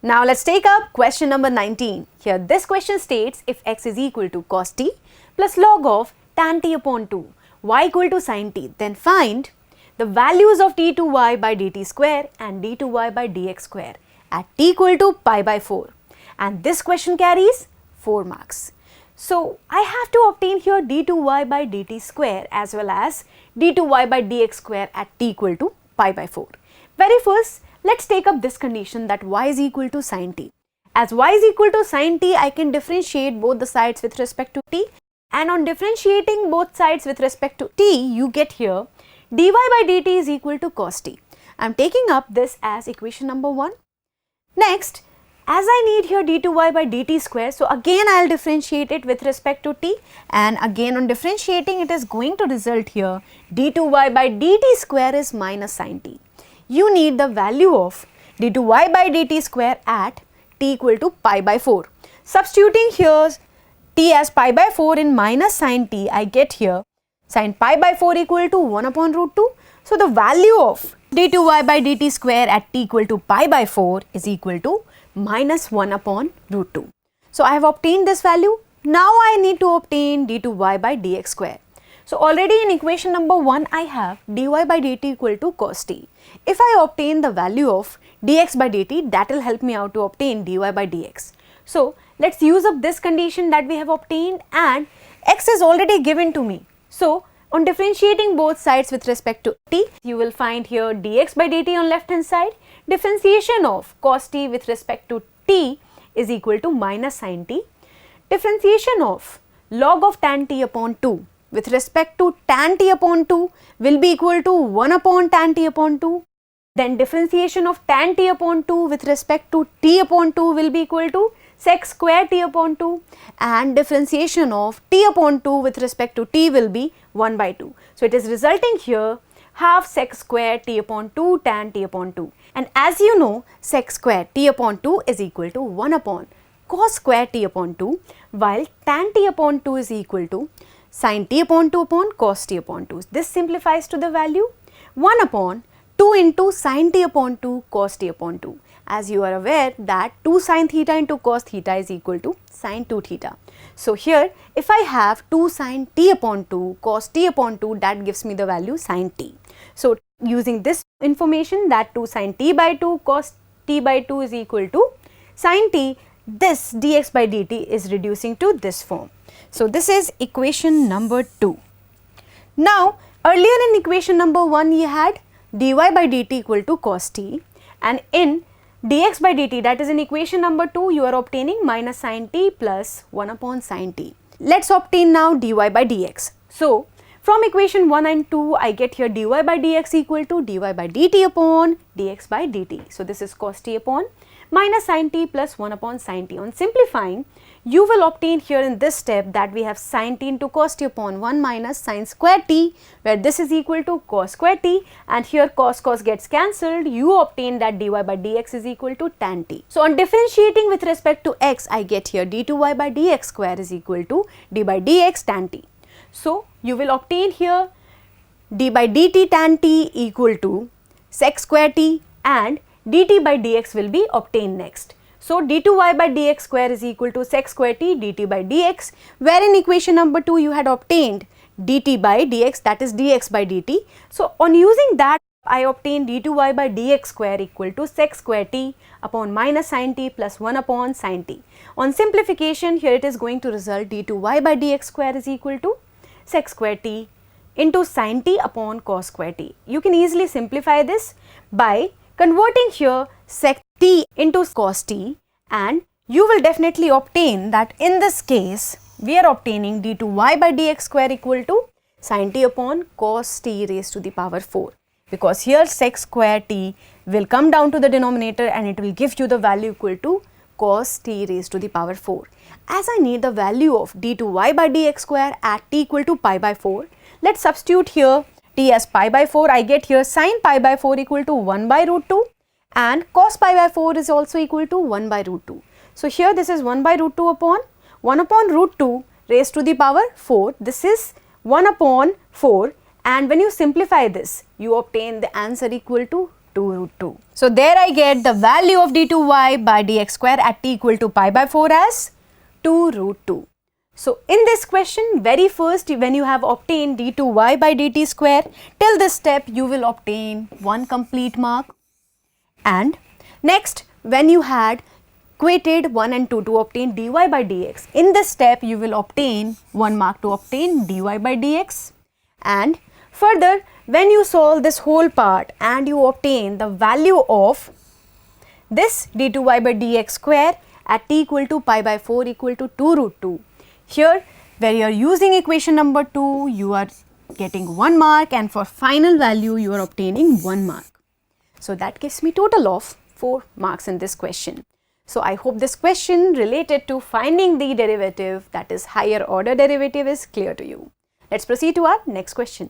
Now let's take up question number 19. Here this question states if x is equal to cos t plus log of tan t upon 2, y equal to sin t, then find the values of d to y by dt square and d to y by dx square at t equal to pi by 4. And this question carries 4 marks. So I have to obtain here d to y by dt square as well as d to y by dx square at t equal to pi by 4. Very first, let's take up this condition that y is equal to sin t. As y is equal to sin t, I can differentiate both the sides with respect to t, and on differentiating both sides with respect to t, you get here dy by dt is equal to cos t. I am taking up this as equation number 1. Next, as I need here d to y by dt square, so again I will differentiate it with respect to t, and again on differentiating it is going to result here d to y by dt square is minus sin t. You need the value of d to y by dt square at t equal to pi by 4. Substituting here t as pi by 4 in minus sin t, I get here sin pi by 4 equal to 1 upon root 2. So the value of d to y by dt square at t equal to pi by 4 is equal to minus 1 upon root 2. So I have obtained this value. Now I need to obtain d to y by dx square. So already in equation number 1 I have dy by dt equal to cos t. If I obtain the value of dx by dt, that will help me out to obtain dy by dx. So let's use up this condition that we have obtained, and x is already given to me. So on differentiating both sides with respect to t, you will find here dx by dt on left hand side. Differentiation of cos t with respect to t is equal to minus sin t. Differentiation of log of tan t upon 2 with respect to tan t upon 2 will be equal to 1 upon tan t upon 2. Then differentiation of tan t upon 2 with respect to t upon 2 will be equal to sec square t upon 2, and differentiation of t upon 2 with respect to t will be 1 by 2. So it is resulting here half sec square t upon 2 tan t upon 2. And as you know, sec square t upon 2 is equal to 1 upon cos square t upon 2, while tan t upon 2 is equal to sin t upon 2 upon cos t upon 2. This simplifies to the value 1 upon 2 into sin t upon 2 cos t upon 2. As you are aware that 2 sin theta into cos theta is equal to sin 2 theta. So here if I have 2 sin t upon 2 cos t upon 2, that gives me the value sin t. So using this information that 2 sin t by 2 cos t by 2 is equal to sin t, this dx by dt is reducing to this form. So this is equation number 2. Now earlier in equation number 1 you had dy by dt equal to cos t, and in dx by dt, that is in equation number 2, you are obtaining minus sin t plus 1 upon sin t. Let's obtain now dy by dx. So from equation 1 and 2 I get here dy by dx equal to dy by dt upon dx by dt. So this is cos t upon minus sin t plus 1 upon sin t. On simplifying, you will obtain here in this step that we have sin t into cos t upon 1 minus sin square t, where this is equal to cos square t, and here cos gets cancelled. You obtain that dy by dx is equal to tan t. So on differentiating with respect to x, I get here d to y by dx square is equal to d by dx tan t. So you will obtain here d by dt tan t equal to sec square t, and dt by dx will be obtained next. So d to y by dx square is equal to sec square t dt by dx, where in equation number 2 you had obtained dt by dx, that is dx by dt. So on using that, I obtain d to y by dx square equal to sec square t upon minus sin t plus 1 upon sin t. On simplification, here it is going to result d to y by dx square is equal to sec square t into sin t upon cos square t. You can easily simplify this by converting here sec t into cos t, and you will definitely obtain that in this case we are obtaining d to y by dx square equal to sin t upon cos t raised to the power 4, because here sec square t will come down to the denominator and it will give you the value equal to cos t raised to the power 4. As I need the value of d to y by dx square at t equal to pi by 4, let's substitute here t as pi by 4. I get here sin pi by 4 equal to 1 by root 2, and cos pi by 4 is also equal to 1 by root 2. So here this is 1 by root 2 upon 1 upon root 2 raised to the power 4. This is 1 upon 4, and when you simplify this, you obtain the answer equal to 2 root 2. So there I get the value of d2y by dx square at t equal to pi by 4 as 2 root 2. So in this question, very first when you have obtained d2y by dt square, till this step you will obtain 1 complete mark. And next, when you had equated 1 and 2 to obtain dy by dx, in this step you will obtain 1 mark to obtain dy by dx. And further, when you solve this whole part and you obtain the value of this d2y by dx square at t equal to pi by 4 equal to 2 root 2. Here, where you are using equation number 2, you are getting 1 mark, and for final value you are obtaining 1 mark. So that gives me total of 4 marks in this question. So I hope this question related to finding the derivative, that is higher order derivative, is clear to you. Let's proceed to our next question.